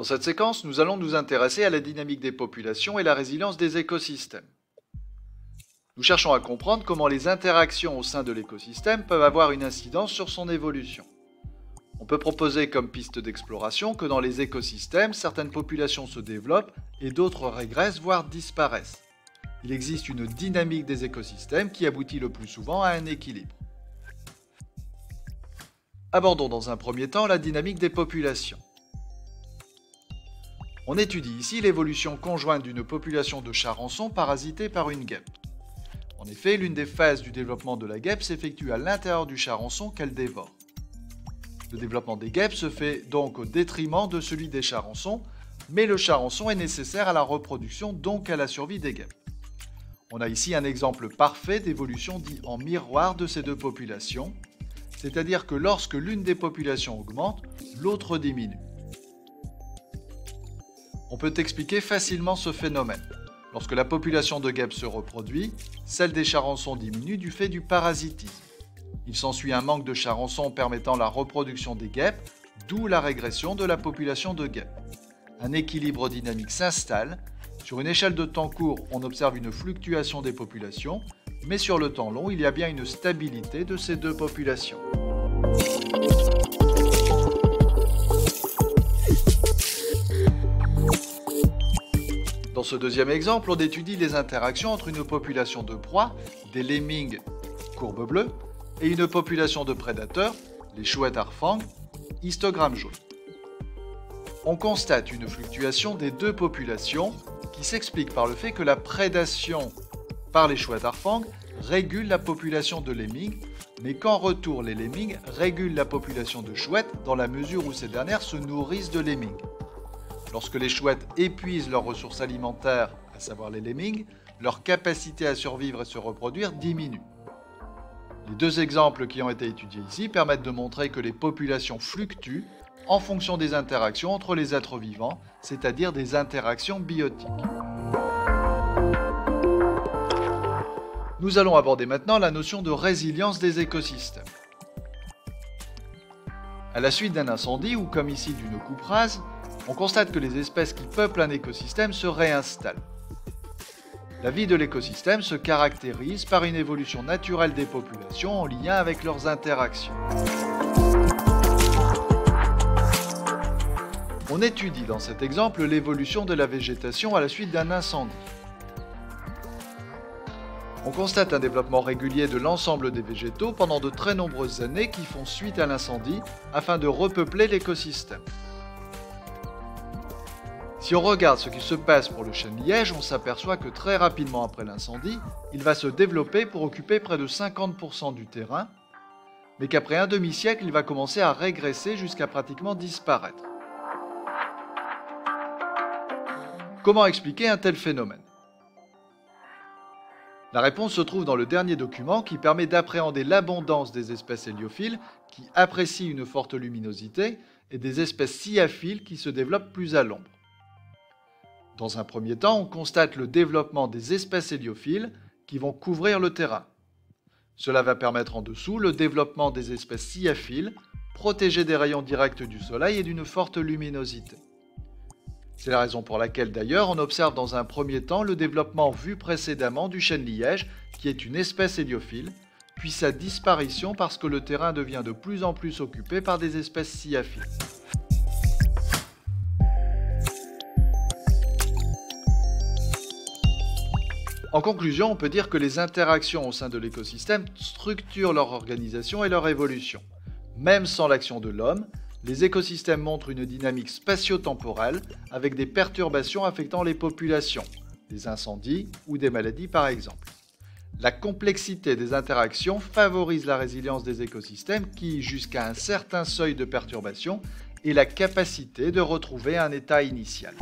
Dans cette séquence, nous allons nous intéresser à la dynamique des populations et la résilience des écosystèmes. Nous cherchons à comprendre comment les interactions au sein de l'écosystème peuvent avoir une incidence sur son évolution. On peut proposer comme piste d'exploration que dans les écosystèmes, certaines populations se développent et d'autres régressent, voire disparaissent. Il existe une dynamique des écosystèmes qui aboutit le plus souvent à un équilibre. Abordons dans un premier temps la dynamique des populations. On étudie ici l'évolution conjointe d'une population de charançons parasitée par une guêpe. En effet, l'une des phases du développement de la guêpe s'effectue à l'intérieur du charançon qu'elle dévore. Le développement des guêpes se fait donc au détriment de celui des charançons, mais le charançon est nécessaire à la reproduction, donc à la survie des guêpes. On a ici un exemple parfait d'évolution dit en miroir de ces deux populations, c'est-à-dire que lorsque l'une des populations augmente, l'autre diminue. On peut expliquer facilement ce phénomène. Lorsque la population de guêpes se reproduit, celle des charançons diminue du fait du parasitisme. Il s'ensuit un manque de charançons permettant la reproduction des guêpes, d'où la régression de la population de guêpes. Un équilibre dynamique s'installe. Sur une échelle de temps court, on observe une fluctuation des populations, mais sur le temps long, il y a bien une stabilité de ces deux populations. Dans ce deuxième exemple, on étudie les interactions entre une population de proies, des lemmings courbe bleue, et une population de prédateurs, les chouettes harfang, histogramme jaune. On constate une fluctuation des deux populations qui s'explique par le fait que la prédation par les chouettes harfang régule la population de lemmings, mais qu'en retour les lemmings régulent la population de chouettes dans la mesure où ces dernières se nourrissent de lemmings. Lorsque les chouettes épuisent leurs ressources alimentaires, à savoir les lemmings, leur capacité à survivre et se reproduire diminue. Les deux exemples qui ont été étudiés ici permettent de montrer que les populations fluctuent en fonction des interactions entre les êtres vivants, c'est-à-dire des interactions biotiques. Nous allons aborder maintenant la notion de résilience des écosystèmes. À la suite d'un incendie ou comme ici d'une coupe rase, on constate que les espèces qui peuplent un écosystème se réinstallent. La vie de l'écosystème se caractérise par une évolution naturelle des populations en lien avec leurs interactions. On étudie dans cet exemple l'évolution de la végétation à la suite d'un incendie. On constate un développement régulier de l'ensemble des végétaux pendant de très nombreuses années qui font suite à l'incendie afin de repeupler l'écosystème. Si on regarde ce qui se passe pour le chêne-liège, on s'aperçoit que très rapidement après l'incendie, il va se développer pour occuper près de 50% du terrain, mais qu'après un demi-siècle, il va commencer à régresser jusqu'à pratiquement disparaître. Comment expliquer un tel phénomène ? La réponse se trouve dans le dernier document qui permet d'appréhender l'abondance des espèces héliophiles qui apprécient une forte luminosité et des espèces cyaphile qui se développent plus à l'ombre. Dans un premier temps, on constate le développement des espèces héliophiles qui vont couvrir le terrain. Cela va permettre en dessous le développement des espèces cyaphiles, protégées des rayons directs du soleil et d'une forte luminosité. C'est la raison pour laquelle d'ailleurs on observe dans un premier temps le développement vu précédemment du chêne-liège, qui est une espèce héliophile, puis sa disparition parce que le terrain devient de plus en plus occupé par des espèces cyaphiles. En conclusion, on peut dire que les interactions au sein de l'écosystème structurent leur organisation et leur évolution. Même sans l'action de l'homme, les écosystèmes montrent une dynamique spatio-temporelle avec des perturbations affectant les populations, des incendies ou des maladies par exemple. La complexité des interactions favorise la résilience des écosystèmes qui, jusqu'à un certain seuil de perturbation, aient la capacité de retrouver un état initial.